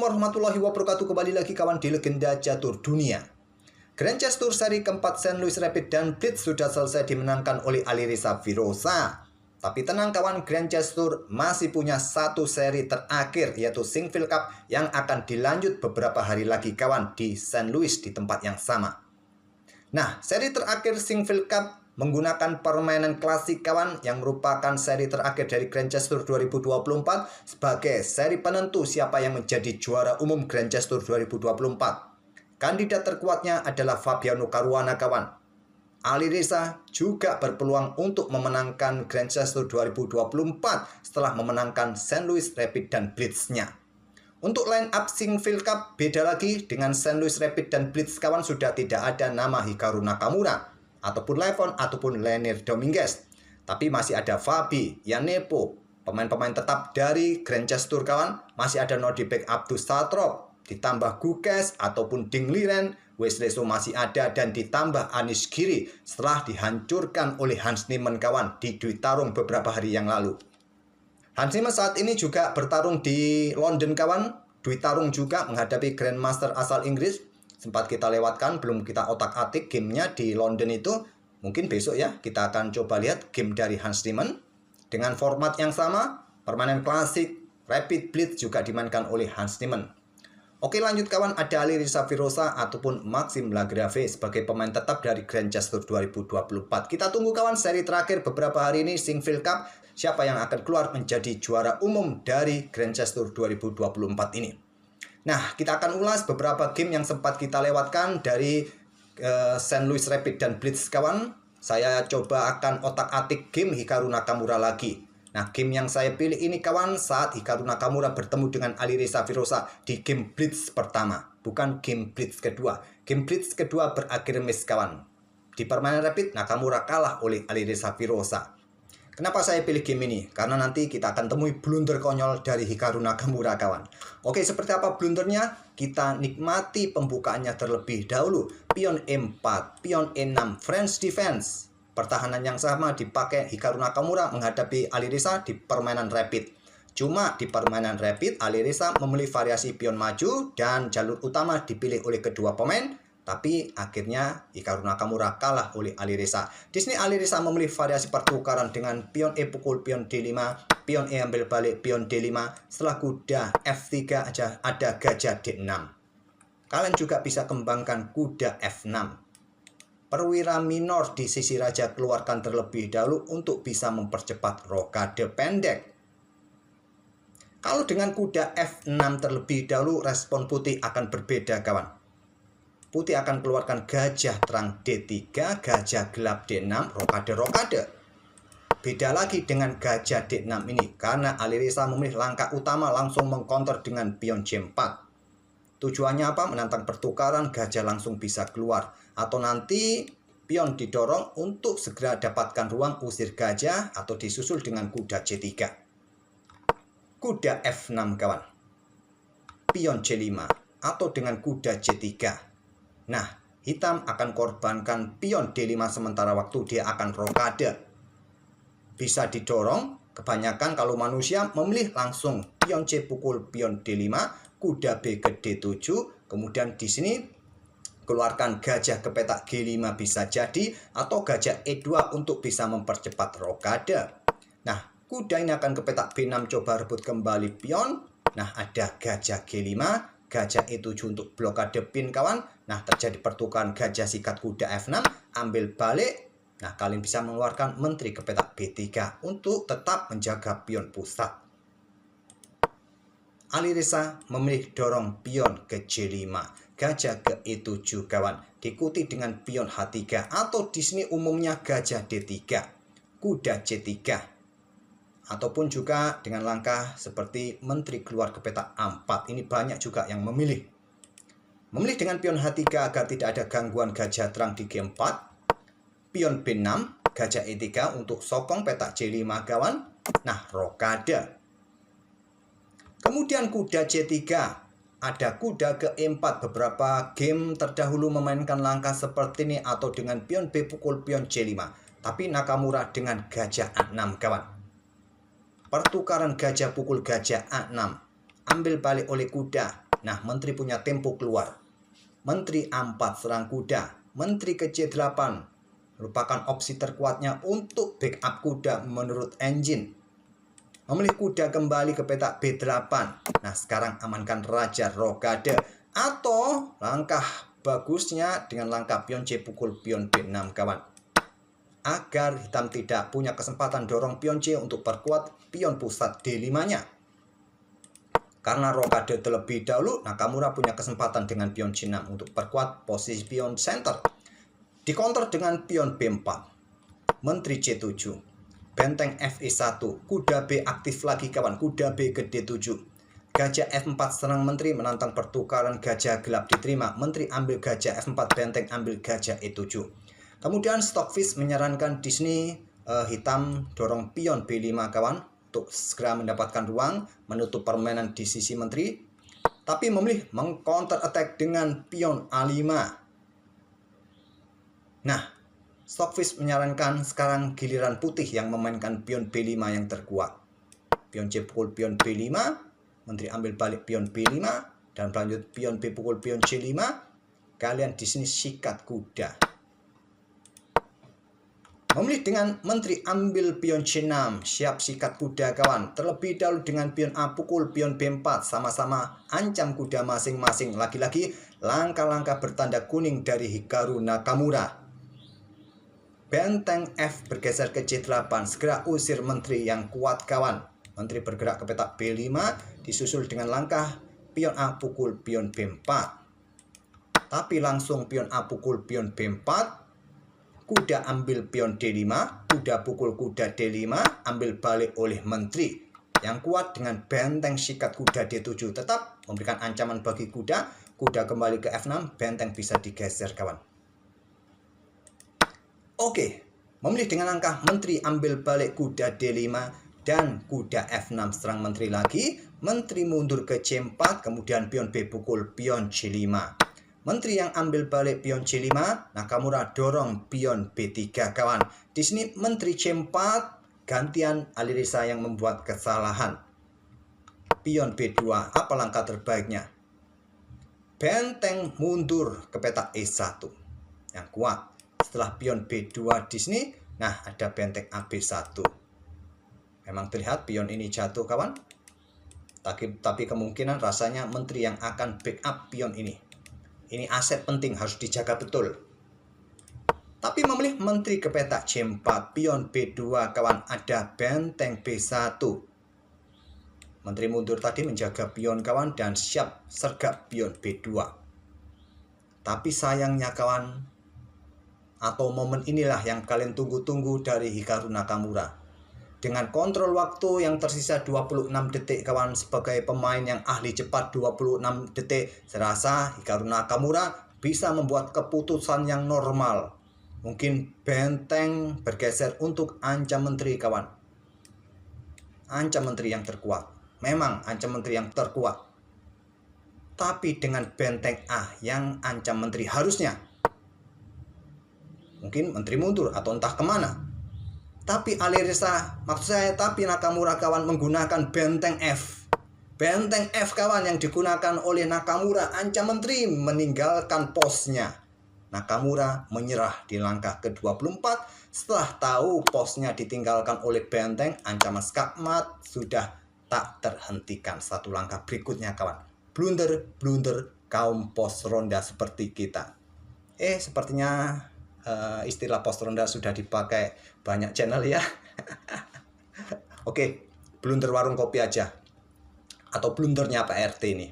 Assalamualaikum warahmatullahi wabarakatuh. Kembali lagi kawan di Legenda Catur Dunia. Grand Chess Tour seri keempat St. Louis Rapid dan Blitz sudah selesai dimenangkan oleh Alireza Firoza. Tapi tenang kawan, Grand Chess Tour masih punya satu seri terakhir, yaitu Sinquefield Cup yang akan dilanjut beberapa hari lagi kawan di St. Louis di tempat yang sama. Nah, seri terakhir Sinquefield Cup menggunakan permainan klasik kawan yang merupakan seri terakhir dari Grand Chess Tour 2024 sebagai seri penentu siapa yang menjadi juara umum Grand Chess Tour 2024. Kandidat terkuatnya adalah Fabiano Caruana kawan. Alireza juga berpeluang untuk memenangkan Grand Chess Tour 2024 setelah memenangkan St. Louis Rapid dan Blitz-nya. Untuk line up Sinquefield Cup beda lagi, dengan St. Louis Rapid dan Blitz kawan sudah tidak ada nama Hikaru Nakamura ataupun Levon ataupun Lenier Dominguez. Tapi masih ada Fabi, Yanepo, pemain-pemain tetap dari Grand Chess Tour kawan. Masih ada Nordibek Abdus Satrop, ditambah Gukes ataupun Ding Liren, Wesley So masih ada, dan ditambah Anish Giri setelah dihancurkan oleh Hans Niemann kawan di Dwi Tarung beberapa hari yang lalu. Hans Niemann saat ini juga bertarung di London kawan. Dwi Tarung juga menghadapi Grandmaster asal Inggris. Sempat kita lewatkan, belum kita otak-atik gamenya di London itu. Mungkin besok ya, kita akan coba lihat game dari Hans Niemann. Dengan format yang sama, permainan klasik, Rapid Blitz juga dimainkan oleh Hans Niemann. Oke lanjut kawan, ada Alireza Firoza ataupun Maxime Lagrave sebagai pemain tetap dari Grand Chess Tour 2024. Kita tunggu kawan seri terakhir beberapa hari ini Sinquefield Cup. Siapa yang akan keluar menjadi juara umum dari Grand Chess Tour 2024 ini. Nah, kita akan ulas beberapa game yang sempat kita lewatkan dari St. Louis Rapid dan Blitz kawan. Saya coba akan otak-atik game Hikaru Nakamura lagi. Nah, game yang saya pilih ini kawan saat Hikaru Nakamura bertemu dengan Alireza Firoza di game Blitz pertama, bukan game Blitz kedua. Game Blitz kedua berakhir miss kawan. Di permainan Rapid, Nakamura kalah oleh Alireza Firoza. Kenapa saya pilih game ini? Karena nanti kita akan temui blunder konyol dari Hikaru Nakamura kawan. Oke, seperti apa blundernya? Kita nikmati pembukaannya terlebih dahulu. Pion E4, pion E6, French defense. Pertahanan yang sama dipakai Hikaru Nakamura menghadapi Alireza di permainan Rapid. Cuma di permainan Rapid, Alireza memilih variasi pion maju dan jalur utama dipilih oleh kedua pemain. Tapi akhirnya Hikaru Nakamura kalah oleh Alireza. Di sini Alireza memilih variasi pertukaran dengan pion E pukul pion D5, pion E ambil balik pion D5. Setelah kuda F3 aja ada gajah D6. Kalian juga bisa kembangkan kuda F6. Perwira minor di sisi raja keluarkan terlebih dahulu untuk bisa mempercepat rokade pendek. Kalau dengan kuda F6 terlebih dahulu, respon putih akan berbeda kawan. Putih akan keluarkan gajah terang D3, gajah gelap D6, rokade-rokade. Beda lagi dengan gajah D6 ini, karena Alireza memilih langkah utama langsung mengcounter dengan pion C4. Tujuannya apa? Menantang pertukaran, gajah langsung bisa keluar. Atau nanti pion didorong untuk segera dapatkan ruang usir gajah atau disusul dengan kuda C3. Kuda F6 kawan. Pion C5 atau dengan kuda C3. Nah, hitam akan korbankan pion D5 sementara waktu dia akan rokade. Bisa didorong, kebanyakan kalau manusia memilih langsung pion C pukul pion D5, kuda B ke D7, kemudian di sini keluarkan gajah ke petak G5 bisa jadi, atau gajah E2 untuk bisa mempercepat rokade. Nah, kuda ini akan ke petak B6 coba rebut kembali pion. Nah, ada gajah G5, gajah E7 untuk blokade pin kawan. Nah, terjadi pertukaran gajah sikat kuda F6, ambil balik. Nah, kalian bisa mengeluarkan menteri ke petak B3 untuk tetap menjaga pion pusat. Alireza memilih dorong pion ke J5, gajah ke E7 kawan, diikuti dengan pion H3 atau di sini umumnya gajah D3, kuda C3. Ataupun juga dengan langkah seperti menteri keluar ke petak A4. Ini banyak juga yang memilih. Memilih dengan pion H3 agar tidak ada gangguan gajah terang di G4. Pion B6, gajah E3 untuk sokong petak C5 kawan. Nah, rokade. Kemudian kuda C3. Ada kuda ke E4. Beberapa game terdahulu memainkan langkah seperti ini atau dengan pion B pukul pion C5. Tapi Nakamura dengan gajah A6 kawan. Pertukaran gajah pukul gajah A6. Ambil balik oleh kuda. Nah, menteri punya tempo keluar. Menteri A4 serang kuda. Menteri ke C8 merupakan opsi terkuatnya untuk backup kuda menurut engine. Memilih kuda kembali ke petak B8. Nah, sekarang amankan Raja Rokade. Atau langkah bagusnya dengan langkah pion C pukul pion B6 kawan. Agar hitam tidak punya kesempatan dorong pion C untuk perkuat pion pusat D5-nya. Karena Rokade terlebih dahulu, Nakamura punya kesempatan dengan pion C6 untuk perkuat posisi pion center. Dikonter dengan pion B4. Menteri C7. Benteng FE1. Kuda B aktif lagi kawan. Kuda B ke D7. Gajah F4 serang menteri menantang pertukaran gajah gelap diterima. Menteri ambil gajah F4, benteng ambil gajah E7. Kemudian Stockfish menyarankan di sini hitam dorong pion B5 kawan. Untuk segera mendapatkan ruang menutup permainan di sisi menteri, tapi memilih mengcounter attack dengan pion A5. Nah, Stockfish menyarankan sekarang giliran putih yang memainkan pion B5 yang terkuat. Pion C pukul pion B5, menteri ambil balik pion B5 dan berlanjut pion B pukul pion C5. Kalian di sini sikat kuda. Memilih dengan menteri ambil pion C6, siap sikat kuda kawan. Terlebih dahulu dengan pion A pukul pion B4, sama-sama ancam kuda masing-masing. Lagi-lagi langkah-langkah bertanda kuning dari Hikaru Nakamura. Benteng F bergeser ke C8, segera usir menteri yang kuat kawan. Menteri bergerak ke petak B5, disusul dengan langkah pion A pukul pion B4. Tapi langsung pion A pukul pion B4. Kuda ambil pion D5, kuda pukul kuda D5, ambil balik oleh menteri. Yang kuat dengan benteng sikat kuda D7 tetap memberikan ancaman bagi kuda. Kuda kembali ke F6, benteng bisa digeser kawan. Oke, memilih dengan langkah menteri ambil balik kuda D5 dan kuda F6 serang menteri lagi. Menteri mundur ke C4, kemudian pion B pukul pion C5. Menteri yang ambil balik pion C5, Nakamura dorong pion B3 kawan. Di sini menteri C4, gantian Alireza yang membuat kesalahan. Pion B2, apa langkah terbaiknya? Benteng mundur ke petak E1 yang kuat. Setelah pion B2 di sini, nah ada benteng AB1. Memang terlihat pion ini jatuh kawan. Tapi kemungkinan rasanya menteri yang akan backup pion ini. Ini aset penting, harus dijaga betul. Tapi memilih menteri ke petak C4, pion B2 kawan, ada benteng B1. Menteri mundur tadi menjaga pion kawan dan siap sergap pion B2. Tapi sayangnya kawan, atau momen inilah yang kalian tunggu-tunggu dari Hikaru Nakamura. Dengan kontrol waktu yang tersisa 26 detik kawan, sebagai pemain yang ahli cepat 26 detik, saya rasa Hikaru Nakamura bisa membuat keputusan yang normal. Mungkin benteng bergeser untuk ancam menteri kawan. Ancam menteri yang terkuat. Memang ancam menteri yang terkuat. Tapi dengan benteng A yang ancam menteri harusnya. Mungkin menteri mundur atau entah kemana. Tapi Alireza, maksud saya, tapi Nakamura kawan menggunakan benteng F. Benteng F kawan yang digunakan oleh Nakamura, ancam menteri meninggalkan posnya. Nakamura menyerah di langkah ke-24 setelah tahu posnya ditinggalkan oleh benteng, ancaman skakmat sudah tak terhentikan. Satu langkah berikutnya kawan. Blunder kaum pos ronda seperti kita. Sepertinya istilah pos ronda sudah dipakai banyak channel ya. Oke, blunder warung kopi aja. Atau blundernya Pak RT ini.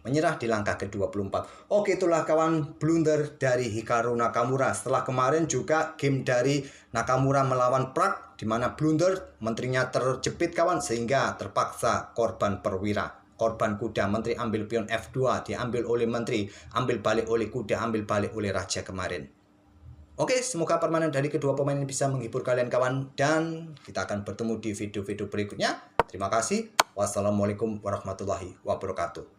Menyerah di langkah ke-24. Oke, itulah kawan blunder dari Hikaru Nakamura. Setelah kemarin juga game dari Nakamura melawan Prak, di mana blunder menterinya terjepit kawan, sehingga terpaksa korban perwira. Korban kuda, menteri ambil pion F2, diambil oleh menteri, ambil balik oleh kuda, ambil balik oleh raja kemarin. Oke, semoga permainan dari kedua pemain ini bisa menghibur kalian kawan. Dan kita akan bertemu di video-video berikutnya. Terima kasih. Wassalamualaikum warahmatullahi wabarakatuh.